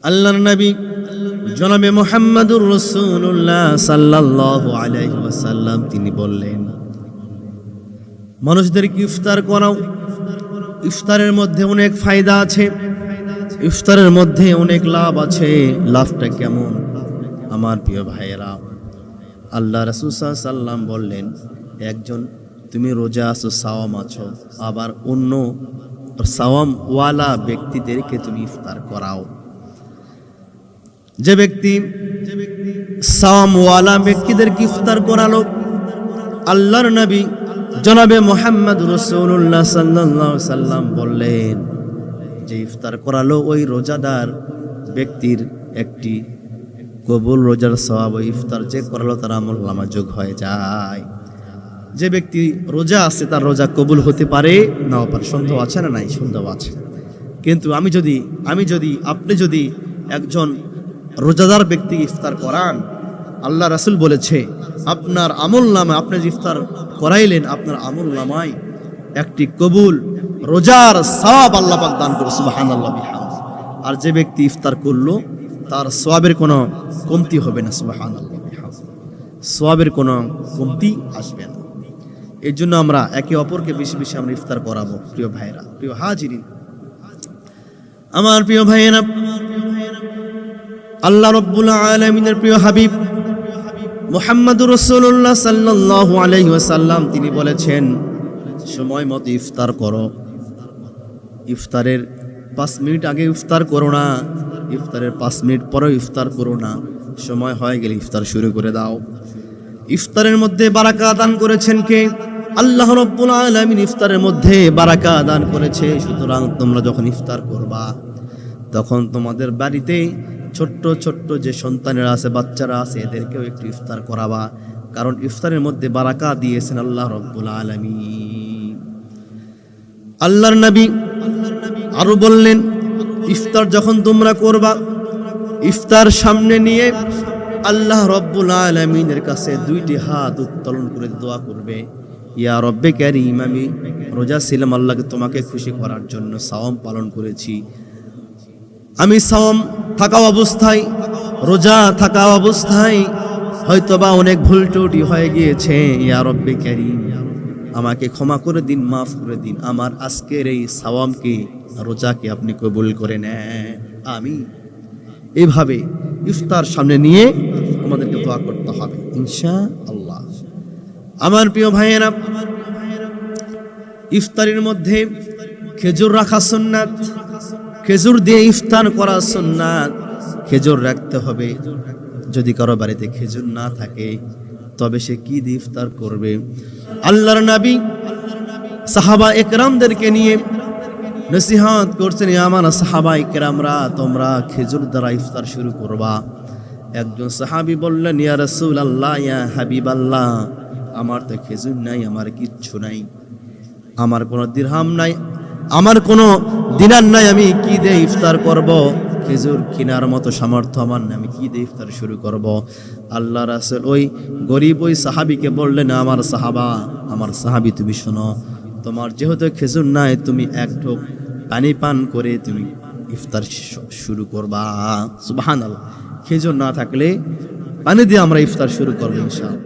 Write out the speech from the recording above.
আল্লাহর নবী জনাবে মুহাম্মদুর রাসূলুল্লাহ সাল্লাল্লাহু আলাইহি ওয়াসাল্লাম তিনি বললেন, মানুষদেরকে ইফতার করাও। ইফতারের মধ্যে অনেক ফায়দা আছে, ইফতারের মধ্যে অনেক লাভ আছে। লাভটা কেমন আমার প্রিয় ভাইয়েরা? আল্লাহ রাসূল সাল্লাল্লাহু আলাইহি ওয়াসাল্লাম বললেন, একজন তুমি রোজা আছো, সাওয়াম আছো, আবার অন্য সাওয়ামওয়ালা ব্যক্তিদেরকে তুমি ইফতার করাও। যে ব্যক্তি সাওয়ামওয়ালা ব্যক্তিদেরকে ইফতার করালো, আল্লাহর নবী জনাবে মুহাম্মদ রাসূলুল্লাহ সাল্লাল্লাহু আলাইহি ওয়াসাল্লাম বললেন, যে ইফতার করালো ওই রোজাদার ব্যক্তির একটি কবুল রোজার সওয়াব, ইফতার যে করালো তার আমলনামা যোগ হয়ে যায়। যে ব্যক্তি রোজা আছে তার রোজা কবুল হতে পারে, নাও পারে। সন্দেহ আছে না? নাই, সন্দেহ আছে। কিন্তু আপনি যদি একজন রোজাদার ব্যক্তি ইফতার করান, আল্লাহ রাসূল বলেছে আপনার আমলনামা, আপনি যে ইফতার করাইলেন আপনার আমলনামায় একটি কবুল রোজার সওয়াব আল্লাহ পাক দান করে, সুবহানাল্লাহ বিহামদিহি। আর যে ব্যক্তি ইফতার করলো তার সওয়াবের কোনো কমতি হবে না, সুবহানাল্লাহ বিহামদিহি। সওয়াবের কোনো কমতি আসবে না। এর জন্য আমরা একে অপরকে বেশি বেশি আমরা ইফতার করাবো। প্রিয় ভাইরা, প্রিয় হাজিরিন, আমার প্রিয় ভাইয়েরা, আল্লাহ রাব্বুল আলামিনের প্রিয় হাবিব মুহাম্মদুর রাসূলুল্লাহ সাল্লাল্লাহু আলাইহি ওয়াসাল্লাম তিনি বলেছেন, সময় মতো ইফতার করো। ইফতারের 5 মিনিট আগে ইফতার করো না, ইফতারের 5 মিনিট পরে ইফতার করো না, সময় হয়ে গেলে ইফতার শুরু করে দাও। ইফতারের মধ্যে বারাকা দান করেছেন কে? আল্লাহ রাব্বুল আলামিন ইফতারের মধ্যে বারাকা দান করেছে। সুতরাং তোমরা যখন ইফতার করবা তখন তোমাদের বাড়িতে ছোট্ট ছোট্ট যে সন্তানেরা আছে, বাচ্চারা আছে, এদেরকেও একটু ইফতার করাবা, কারণ ইফতারের মধ্যে বারাকা দিয়েছেন আল্লাহ রাব্বুল আলামিন। আল্লাহর নবী আরো বললেন, ইফতার যখন তোমরা করবা, ইফতার সামনে নিয়ে আল্লাহ রাব্বুল আলামিনের কাছে 2টি হাত উত্তোলন করে দোয়া করবে, ইয়া রব্বে কারীম, আমি রোজা ছিলাম, আল্লাহকে তোমাকে খুশি করার জন্য সাওম পালন করেছি। আমি সাওম থাকা অবস্থায়, রোজা থাকা অবস্থায় হয়তোবা অনেক ভুল ত্রুটি হয়ে গিয়েছে, ইয়া রব্বে কারীম আমাকে ক্ষমা করে দিন, মাফ করে দিন, আমার আজকের এই সাওমকে, রোজাকে আপনি কবুল করে নেন। আমি এইভাবে ইফতার সামনে নিয়ে আমাদেরকে দোয়া করতে হবে ইনশাআল্লাহ। আমার প্রিয় ভাইয়েরা, ইফতারের মধ্যে খেজুর রাখা সুন্নাত, খেজুর দিয়ে ইফতার করা সুন্নাত। খেজুর রাখতে হবে। যদি কারো বাড়িতে খেজুর না থাকে তবে সে কি দিয়ে ইফতার করবে? আল্লাহর নবী সাহাবা একরামদেরকে নিয়ে নসিহত করছেন, আমার সাহাবা একরামরা, তোমরা খেজুর দ্বারা ইফতার শুরু করবা। একজন সাহাবী বললেন, ইয়া রাসূলুল্লাহ, ইয়া হাবিবাল্লাহ, আমার তো খেজুর নাই, আমার কিচ্ছু নাই, আমার কোনো দিরহাম নাই, আমার কোনো দিনার নাই, আমি কি দিয়ে ইফতার করব? খেজুর কেনার মতো সামর্থ্য আমার নাই, আমি কি দিয়ে ইফতার শুরু করব? আল্লাহ রাসূল ওই গরিব ওই সাহাবীকে বললেন, আমার সাহাবী, তুমি শোনো, তোমার যেহেতু খেজুর নাই, তুমি এক ঢোক পানি পান করে তুমি ইফতার শুরু করবা। সুবহানাল্লাহ। খেজুর না থাকলে পানি দিয়ে আমরা ইফতার শুরু করব ইনশাআল্লাহ।